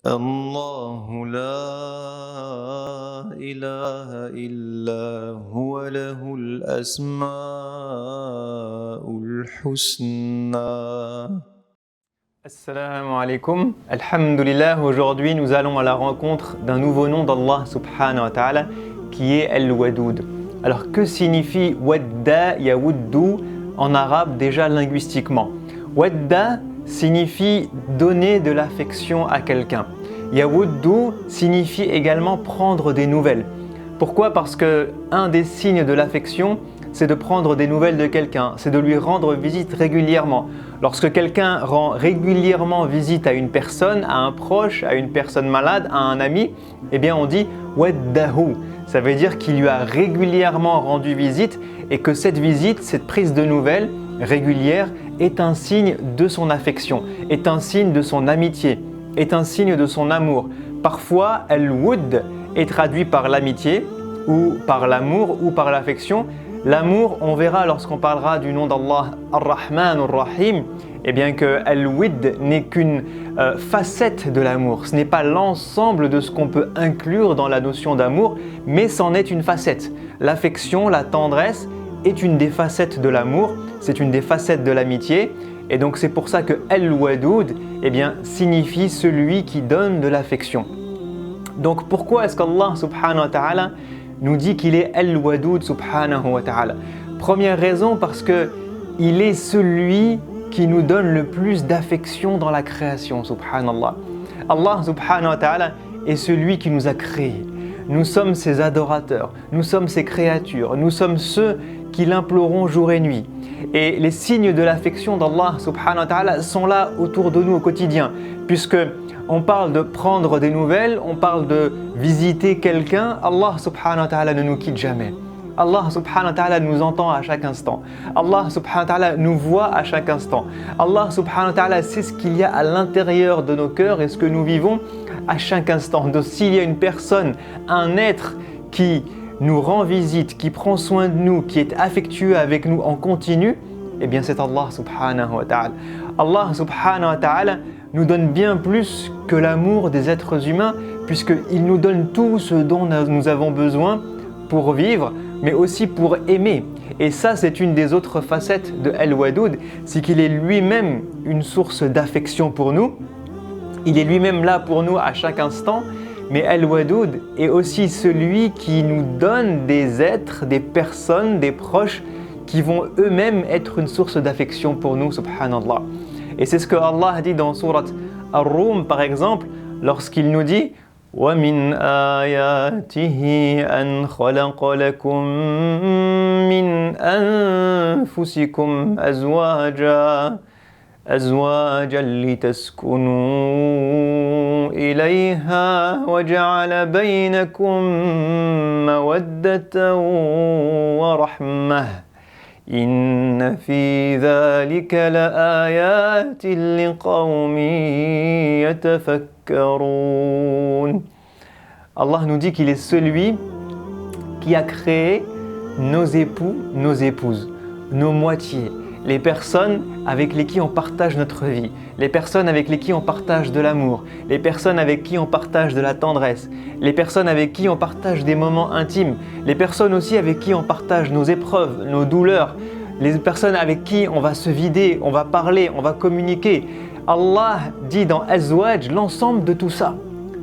الله لا إله إلا هو له الأسماء الحسنى. Assalamu alaikum, alhamdulillah, aujourd'hui nous allons à la rencontre d'un nouveau nom d'Allah subhanahu wa ta'ala qui est Al-Wadoud. Alors que signifie Wadda Yawuddu en arabe déjà linguistiquement? Wadda signifie donner de l'affection à quelqu'un. Yawuddu signifie également prendre des nouvelles. Pourquoi? Parce que un des signes de l'affection, c'est de prendre des nouvelles de quelqu'un, c'est de lui rendre visite régulièrement. Lorsque quelqu'un rend régulièrement visite à une personne, à un proche, à une personne malade, à un ami, eh bien on dit « waddahu ». Ça veut dire qu'il lui a régulièrement rendu visite et que cette visite, cette prise de nouvelles régulière est un signe de son affection, est un signe de son amitié, est un signe de son amour. Parfois, al-wud est traduit par l'amitié ou par l'amour ou par l'affection. L'amour, on verra lorsqu'on parlera du nom d'Allah Ar-Rahman Ar-Rahim, eh bien que Al-Wid n'est qu'une facette de l'amour. Ce n'est pas l'ensemble de ce qu'on peut inclure dans la notion d'amour, mais c'en est une facette. L'affection, la tendresse est une des facettes de l'amour, c'est une des facettes de l'amitié. Et donc c'est pour ça que Al-Wadoud eh bien, signifie celui qui donne de l'affection. Donc pourquoi est-ce qu'Allah subhanahu wa ta'ala nous dit qu'il est Al-Wadoud subhanahu wa ta'ala? Première raison, parce que il est celui qui nous donne le plus d'affection dans la création, subhanallah. Allah subhanahu wa ta'ala est celui qui nous a créés. Nous sommes ses adorateurs, nous sommes ses créatures, nous sommes ceux qui l'implorons jour et nuit. Et les signes de l'affection d'Allah subhanahu wa ta'ala sont là autour de nous au quotidien, puisque on parle de prendre des nouvelles, on parle de visiter quelqu'un. Allah subhanahu wa ta'ala ne nous quitte jamais. Allah subhanahu wa ta'ala nous entend à chaque instant. Allah subhanahu wa ta'ala nous voit à chaque instant. Allah subhanahu wa ta'ala sait ce qu'il y a à l'intérieur de nos cœurs et ce que nous vivons à chaque instant. Donc s'il y a une personne, un être qui nous rend visite, qui prend soin de nous, qui est affectueux avec nous en continu, eh bien c'est Allah subhanahu wa ta'ala. Allah subhanahu wa ta'ala nous donne bien plus que l'amour des êtres humains, puisqu'il nous donne tout ce dont nous avons besoin pour vivre, mais aussi pour aimer. Et ça, c'est une des autres facettes de Al-Wadoud, c'est qu'il est lui-même une source d'affection pour nous. Il est lui-même là pour nous à chaque instant, mais Al-Wadoud est aussi celui qui nous donne des êtres, des personnes, des proches qui vont eux-mêmes être une source d'affection pour nous, subhanallah. Et c'est ce que Allah dit dans Surat Ar-Rum par exemple, lorsqu'il nous dit وَمِنْ آيَاتِهِ أَنْ خَلَقَ لَكُم مِّنْ أَنفُسِكُمْ أَزْوَاجًا لِتَسْكُنُوا إِلَيْهَا وَجَعَلَ بَيْنَكُم مَّوَدَّةً وَرَحْمَةً إن في ذلك لآيات لقوم يتفكرون. Allah nous dit qu'il est celui qui a créé nos époux, nos épouses, nos moitiés, les personnes avec lesquelles on partage notre vie, les personnes avec lesquelles on partage de l'amour, les personnes avec qui on partage de la tendresse, les personnes avec qui on partage des moments intimes, les personnes aussi avec qui on partage nos épreuves, nos douleurs, les personnes avec qui on va se vider, on va parler, on va communiquer. Allah dit dans Azwaj l'ensemble de tout ça.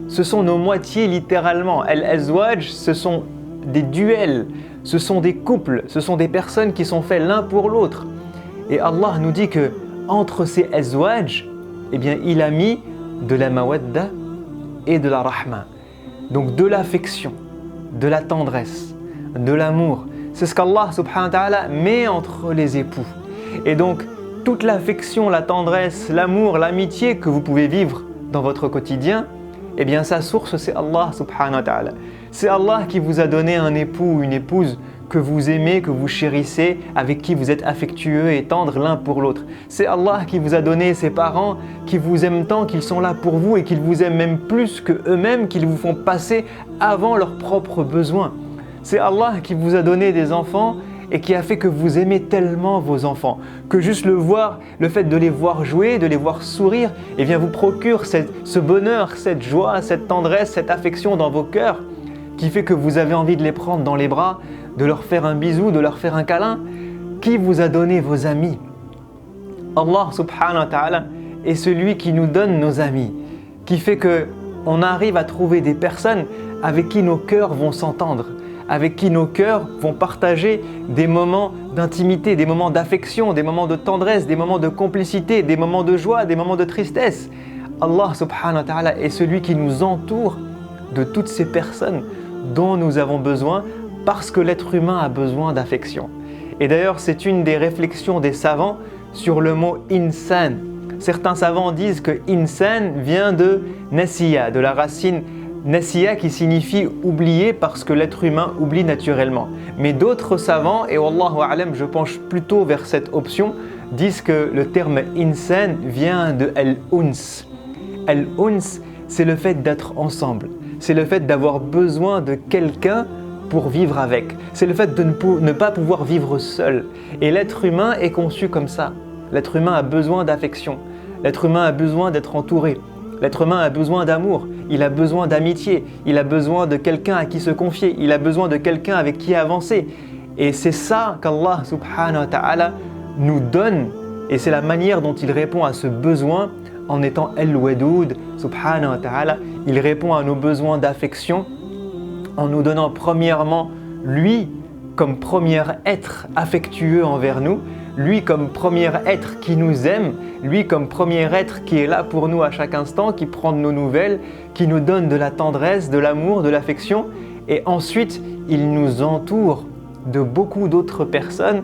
Ce sont nos moitiés littéralement. Al-Azwaj, ce sont des duels, ce sont des couples, ce sont des personnes qui sont faites l'un pour l'autre. Et Allah nous dit que entre ces azwaj, eh bien, il a mis de la mawadda et de la rahma. Donc de l'affection, de la tendresse, de l'amour. C'est ce qu'Allah subhanahu wa ta'ala met entre les époux. Et donc toute l'affection, la tendresse, l'amour, l'amitié que vous pouvez vivre dans votre quotidien, eh bien sa source c'est Allah subhanahu wa ta'ala. C'est Allah qui vous a donné un époux ou une épouse que vous aimez, que vous chérissez, avec qui vous êtes affectueux et tendre l'un pour l'autre. C'est Allah qui vous a donné ses parents, qui vous aiment tant qu'ils sont là pour vous et qu'ils vous aiment même plus que eux-mêmes, qu'ils vous font passer avant leurs propres besoins. C'est Allah qui vous a donné des enfants et qui a fait que vous aimez tellement vos enfants, que juste le fait de les voir jouer, de les voir sourire, eh bien vous procure ce bonheur, cette joie, cette tendresse, cette affection dans vos cœurs, qui fait que vous avez envie de les prendre dans les bras, de leur faire un bisou, de leur faire un câlin. Qui vous a donné vos amis? Allah subhanahu wa ta'ala est celui qui nous donne nos amis, qui fait qu'on arrive à trouver des personnes avec qui nos cœurs vont s'entendre, avec qui nos cœurs vont partager des moments d'intimité, des moments d'affection, des moments de tendresse, des moments de complicité, des moments de joie, des moments de tristesse. Allah subhanahu wa ta'ala est celui qui nous entoure de toutes ces personnes dont nous avons besoin parce que l'être humain a besoin d'affection. Et d'ailleurs, c'est une des réflexions des savants sur le mot « insan ». Certains savants disent que « insan » vient de « nasiya », de la racine « nasiya » qui signifie « oublier » parce que l'être humain oublie naturellement. Mais d'autres savants, et wallahu a'lam, je penche plutôt vers cette option, disent que le terme « insan » vient de « al-uns ». Al-uns, c'est le fait d'être ensemble. C'est le fait d'avoir besoin de quelqu'un pour vivre avec. C'est le fait de ne pas pouvoir vivre seul. Et l'être humain est conçu comme ça. L'être humain a besoin d'affection. L'être humain a besoin d'être entouré. L'être humain a besoin d'amour. Il a besoin d'amitié. Il a besoin de quelqu'un à qui se confier. Il a besoin de quelqu'un avec qui avancer. Et c'est ça qu'Allah subhanahu wa ta'ala nous donne. Et c'est la manière dont il répond à ce besoin en étant Al-Wadoud subhanahu wa ta'ala. Il répond à nos besoins d'affection en nous donnant premièrement lui comme premier être affectueux envers nous, lui comme premier être qui nous aime, lui comme premier être qui est là pour nous à chaque instant, qui prend de nos nouvelles, qui nous donne de la tendresse, de l'amour, de l'affection. Et ensuite, il nous entoure de beaucoup d'autres personnes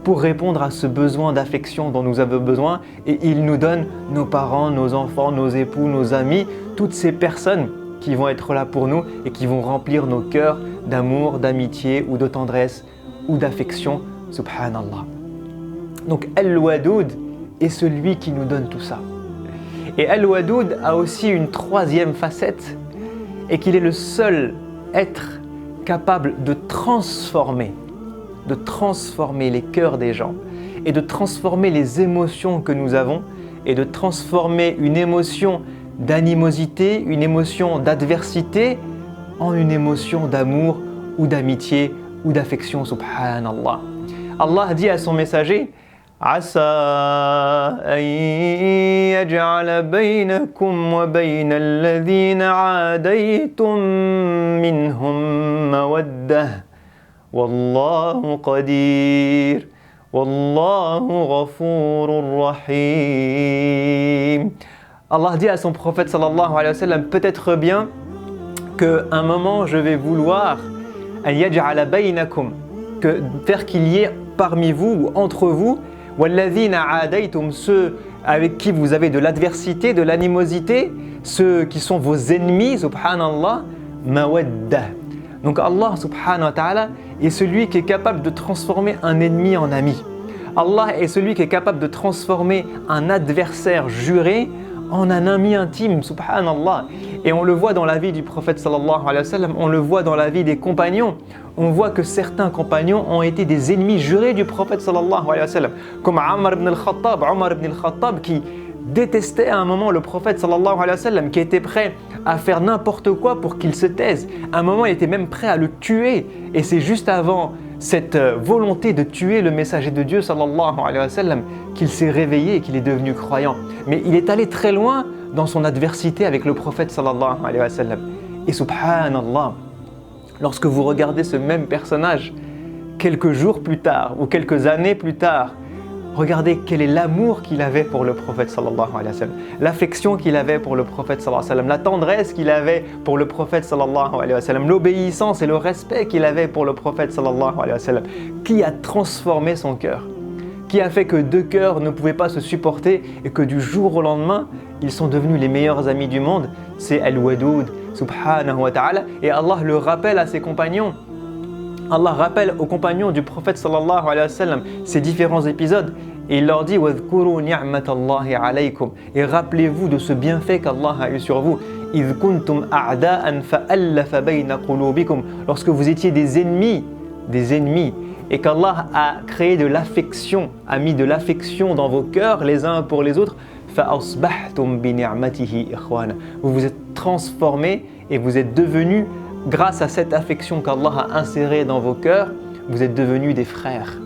pour répondre à ce besoin d'affection dont nous avons besoin. Et il nous donne nos parents, nos enfants, nos époux, nos amis, toutes ces personnes qui vont être là pour nous et qui vont remplir nos cœurs d'amour, d'amitié ou de tendresse ou d'affection. Subhanallah. Donc Al-Wadoud est celui qui nous donne tout ça. Et Al-Wadoud a aussi une troisième facette, et qu'il est le seul être capable de transformer les cœurs des gens et de transformer les émotions que nous avons et de transformer une émotion d'animosité, une émotion d'adversité en une émotion d'amour ou d'amitié ou d'affection. Subhanallah. Allah dit à son messager: عسى أن يجعل بينكم وبين الذين عاديتم منهم مودة والله قدير والله غفور رحيم. Allah dit à son prophète sallallahu alayhi wa sallam: peut-être bien qu'un moment je vais vouloir أن يجعل بينكم, faire qu'il y ait parmi vous ou entre vous وَالَّذِينَ عَادَيْتُمْ, ceux avec qui vous avez de l'adversité, de l'animosité, ceux qui sont vos ennemis, subhanallah, mawadda. Donc Allah subhanahu wa ta'ala est celui qui est capable de transformer un ennemi en ami. Allah est celui qui est capable de transformer un adversaire juré en un ami intime, subhanallah. Et on le voit dans la vie du prophète sallallahu alayhi wa sallam, on le voit dans la vie des compagnons. On voit que certains compagnons ont été des ennemis jurés du prophète sallallahu alayhi wa sallam, comme Omar ibn al-Khattab qui détestait à un moment le prophète sallallahu alayhi wa sallam, qui était prêt à faire n'importe quoi pour qu'il se taise. À un moment, il était même prêt à le tuer. Et c'est juste avant cette volonté de tuer le messager de Dieu sallallahu alayhi wa sallam qu'il s'est réveillé et qu'il est devenu croyant. Mais il est allé très loin dans son adversité avec le prophète sallallahu alayhi wa sallam. Et subhanallah, lorsque vous regardez ce même personnage quelques jours plus tard ou quelques années plus tard, regardez quel est l'amour qu'il avait pour le prophète sallallahu alayhi wa sallam, l'affection qu'il avait pour le prophète sallallahu alayhi wa sallam, la tendresse qu'il avait pour le prophète sallallahu alayhi wa sallam, l'obéissance et le respect qu'il avait pour le prophète sallallahu alayhi wa sallam, qui a transformé son cœur, qui a fait que deux cœurs ne pouvaient pas se supporter et que du jour au lendemain, ils sont devenus les meilleurs amis du monde. C'est Al-Wadoud subhanahu wa ta'ala, et Allah le rappelle à ses compagnons. Allah rappelle aux compagnons du prophète sallallahu alayhi wa sallam ces différents épisodes et il leur dit: وَاذْكُرُوا نِعْمَةَ اللَّهِ عَلَيْكُمْ, et rappelez-vous de ce bienfait qu'Allah a eu sur vous. إِذْ كُنْتُمْ أَعْدَاءً فَأَلَّفَ بَيْنَ قُلُوبِكُمْ, lorsque vous étiez des ennemis et qu'Allah a créé de l'affection, a mis de l'affection dans vos cœurs les uns pour les autres. فَأَصْبَحْتُمْ بِنِعْمَتِهِ إِخْوَانًا. Vous vous êtes transformés et vous êtes devenus, grâce à cette affection qu'Allah a insérée dans vos cœurs, vous êtes devenus des frères.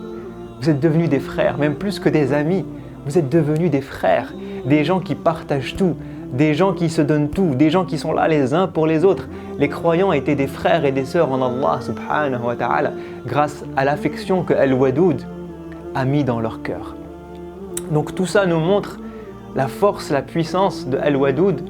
Vous êtes devenus des frères, même plus que des amis. Vous êtes devenus des frères, des gens qui partagent tout, des gens qui se donnent tout, des gens qui sont là les uns pour les autres. Les croyants étaient des frères et des sœurs en Allah subhanahu wa ta'ala grâce à l'affection que Al-Wadoud a mis dans leur cœur. Donc tout ça nous montre la force, la puissance de Al-Wadoud,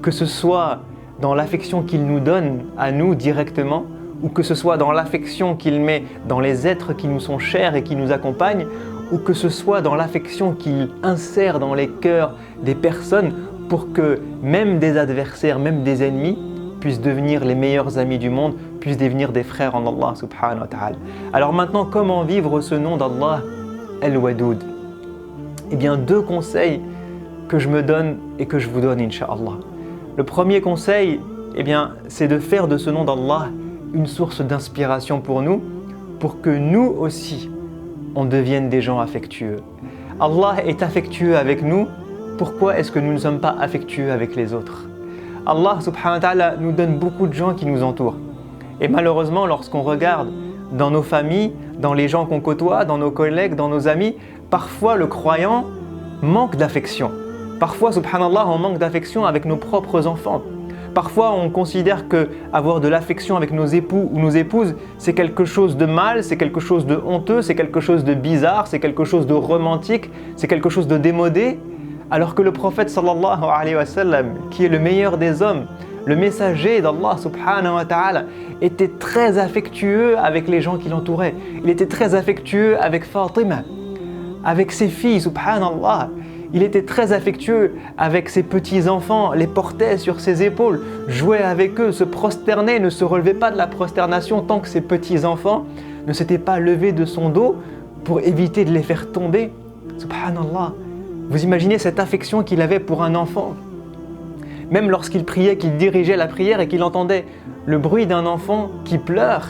que ce soit dans l'affection qu'il nous donne à nous directement, ou que ce soit dans l'affection qu'il met dans les êtres qui nous sont chers et qui nous accompagnent, ou que ce soit dans l'affection qu'il insère dans les cœurs des personnes pour que même des adversaires, même des ennemis, puissent devenir les meilleurs amis du monde, puissent devenir des frères en Allah subhanahu wa ta'ala. Alors maintenant, comment vivre ce nom d'Allah, Al-Wadoud? Eh bien, 2 conseils que je me donne et que je vous donne, Inch'Allah. Le premier conseil, eh bien, c'est de faire de ce nom d'Allah une source d'inspiration pour nous, pour que nous aussi, on devienne des gens affectueux. Allah est affectueux avec nous, pourquoi est-ce que nous ne sommes pas affectueux avec les autres? Allah subhanahu wa ta'ala nous donne beaucoup de gens qui nous entourent. Et malheureusement, lorsqu'on regarde dans nos familles, dans les gens qu'on côtoie, dans nos collègues, dans nos amis, parfois le croyant manque d'affection. Parfois, subhanallah, on manque d'affection avec nos propres enfants. Parfois, on considère qu'avoir de l'affection avec nos époux ou nos épouses, c'est quelque chose de mal, c'est quelque chose de honteux, c'est quelque chose de bizarre, c'est quelque chose de romantique, c'est quelque chose de démodé. Alors que le prophète sallallahu alayhi wa sallam, qui est le meilleur des hommes, le messager d'Allah subhanahu wa ta'ala, était très affectueux avec les gens qui l'entouraient. Il était très affectueux avec Fatima, avec ses filles, subhanallah. Il était très affectueux avec ses petits-enfants, les portait sur ses épaules, jouait avec eux, se prosternait, ne se relevait pas de la prosternation tant que ses petits-enfants ne s'étaient pas levés de son dos pour éviter de les faire tomber. Subhanallah. Vous imaginez cette affection qu'il avait pour un enfant? Même lorsqu'il priait, qu'il dirigeait la prière et qu'il entendait le bruit d'un enfant qui pleure,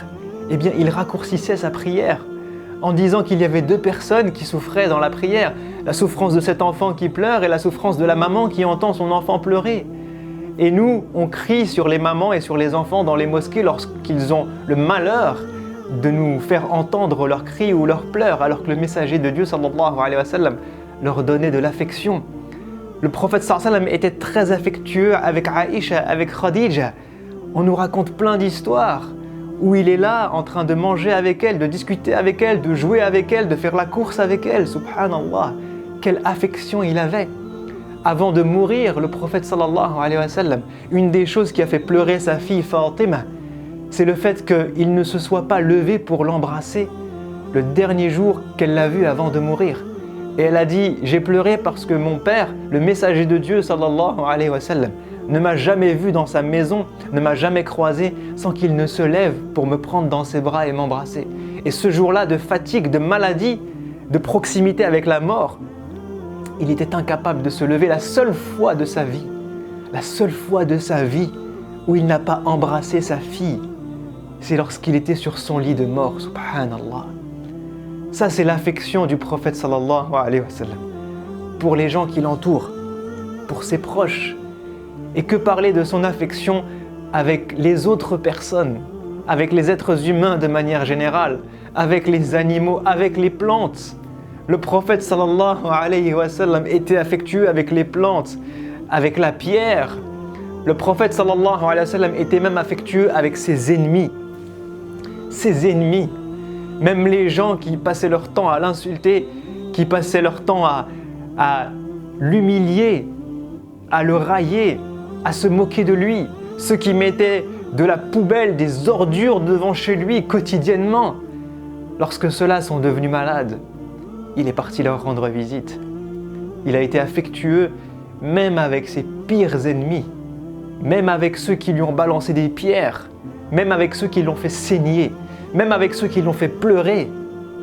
eh bien il raccourcissait sa prière en disant qu'il y avait 2 personnes qui souffraient dans la prière, la souffrance de cet enfant qui pleure et la souffrance de la maman qui entend son enfant pleurer. Et nous, on crie sur les mamans et sur les enfants dans les mosquées lorsqu'ils ont le malheur de nous faire entendre leurs cris ou leurs pleurs, alors que le messager de Dieu sallallahu alayhi wa sallam leur donnait de l'affection. Le prophète sallallahu alayhi wa sallam était très affectueux avec Aïcha, avec Khadija. On nous raconte plein d'histoires où il est là en train de manger avec elle, de discuter avec elle, de jouer avec elle, de faire la course avec elle. Subhanallah, quelle affection il avait. Avant de mourir, le prophète sallallahu alayhi wa sallam, une des choses qui a fait pleurer sa fille Fatima, c'est le fait qu'il ne se soit pas levé pour l'embrasser le dernier jour qu'elle l'a vu avant de mourir. Et elle a dit, j'ai pleuré parce que mon père, le messager de Dieu sallallahu alayhi wa sallam, ne m'a jamais vu dans sa maison, ne m'a jamais croisé sans qu'il ne se lève pour me prendre dans ses bras et m'embrasser. Et ce jour-là de fatigue, de maladie, de proximité avec la mort, il était incapable de se lever la seule fois de sa vie où il n'a pas embrassé sa fille, c'est lorsqu'il était sur son lit de mort, subhanallah. Ça, c'est l'affection du prophète sallallahu alayhi wa sallam pour les gens qui l'entourent, pour ses proches. Et que parler de son affection avec les autres personnes, avec les êtres humains de manière générale, avec les animaux, avec les plantes. Le prophète sallallahu alayhi wa sallam était affectueux avec les plantes, avec la pierre. Le prophète sallallahu alayhi wa sallam était même affectueux avec ses ennemis. Ses ennemis, même les gens qui passaient leur temps à l'insulter, qui passaient leur temps à l'humilier, à le railler, à se moquer de lui, ceux qui mettaient de la poubelle, des ordures devant chez lui quotidiennement. Lorsque ceux-là sont devenus malades, il est parti leur rendre visite. Il a été affectueux même avec ses pires ennemis, même avec ceux qui lui ont balancé des pierres, même avec ceux qui l'ont fait saigner, même avec ceux qui l'ont fait pleurer.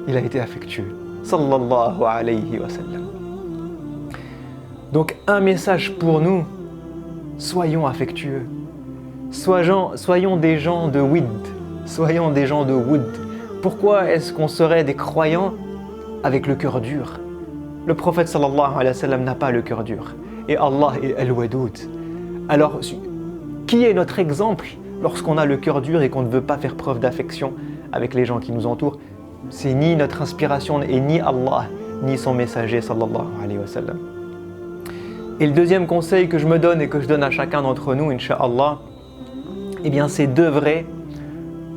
Il a été affectueux. Sallallahu alayhi wa sallam. Donc un message pour nous, soyons affectueux. Soyons des gens de wid, soyons des gens de woud. Pourquoi est-ce qu'on serait des croyants avec le cœur dur? Le prophète sallallahu alayhi wa sallam n'a pas le cœur dur. Et Allah est Al-Wadoud. Alors, qui est notre exemple lorsqu'on a le cœur dur et qu'on ne veut pas faire preuve d'affection avec les gens qui nous entourent? C'est ni notre inspiration et ni Allah, ni son messager sallallahu alayhi wa sallam. Et le deuxième conseil que je me donne et que je donne à chacun d'entre nous, Inch'Allah, eh bien c'est d'œuvrer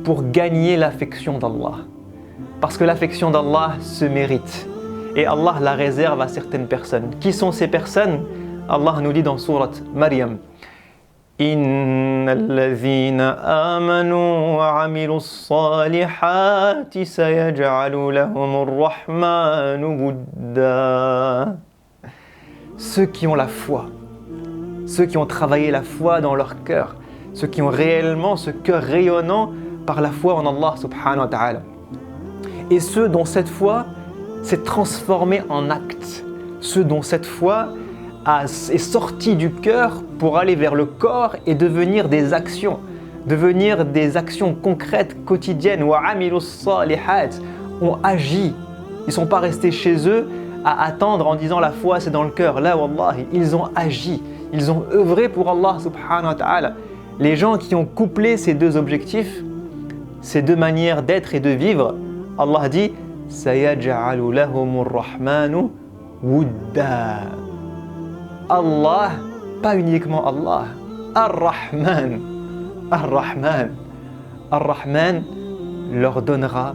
pour gagner l'affection d'Allah. Parce que l'affection d'Allah se mérite. Et Allah la réserve à certaines personnes. Qui sont ces personnes? Allah nous dit dans sourate Maryam: Innal ladhina amanu wa amilus salihati sayaj'alu lahumur rahmanu wudda. Ceux qui ont la foi, ceux qui ont travaillé la foi dans leur cœur, ceux qui ont réellement ce cœur rayonnant par la foi en Allah subhanahu wa ta'ala. Et ceux dont cette foi s'est transformée en acte, ceux dont cette foi est sortie du cœur pour aller vers le corps et devenir des actions concrètes, quotidiennes. Wa amilus salihat, ont agi, ils ne sont pas restés chez eux à attendre en disant la foi c'est dans le cœur. Là, wallahi, ils ont agi, ils ont œuvré pour Allah subhanahu wa ta'ala. Les gens qui ont couplé ces deux objectifs, ces deux manières d'être et de vivre, Allah dit sayaj'alu lahumur rahmanu wudda. Allah, pas uniquement Allah, Ar-Rahman, Ar-Rahman, Ar-Rahman leur donnera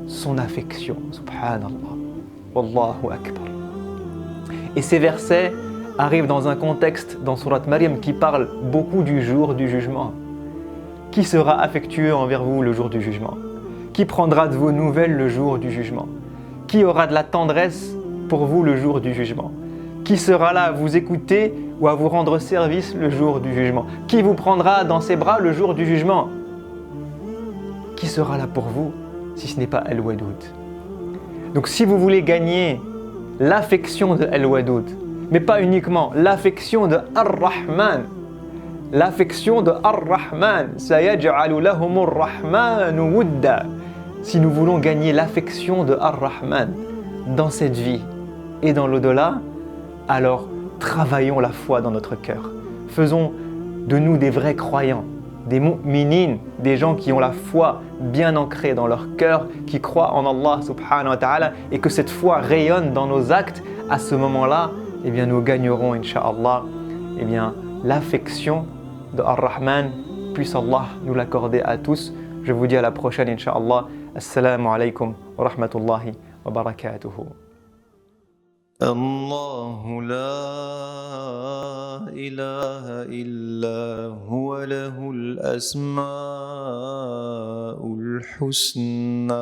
son affection, subhanallah. Wallahu akbar. Et ces versets arrivent dans un contexte dans Surat Maryam qui parle beaucoup du jour du jugement. Qui sera affectueux envers vous le jour du jugement? Qui prendra de vos nouvelles le jour du jugement? Qui aura de la tendresse pour vous le jour du jugement? Qui sera là à vous écouter ou à vous rendre service le jour du jugement? Qui vous prendra dans ses bras le jour du jugement? Qui sera là pour vous si ce n'est pas Al-Wadoud? Donc si vous voulez gagner l'affection de Al-Wadoud, mais pas uniquement l'affection de Ar-Rahman, l'affection de Ar-Rahman, sayaj'alu lahumur rahmanu wudda. Si nous voulons gagner l'affection de Ar-Rahman dans cette vie et dans l'au-delà, alors travaillons la foi dans notre cœur. Faisons de nous des vrais croyants, des mu'minines, des gens qui ont la foi bien ancrée dans leur cœur, qui croient en Allah subhanahu wa ta'ala, et que cette foi rayonne dans nos actes. À ce moment-là, eh bien, nous gagnerons, Inch'Allah, eh bien, l'affection de Ar-Rahman. Puisse Allah nous l'accorder à tous. Je vous dis à la prochaine, Inch'Allah. Assalamu alaikum wa rahmatullahi wa barakatuhu. الله لا إله إلا هو له الأسماء الحسنى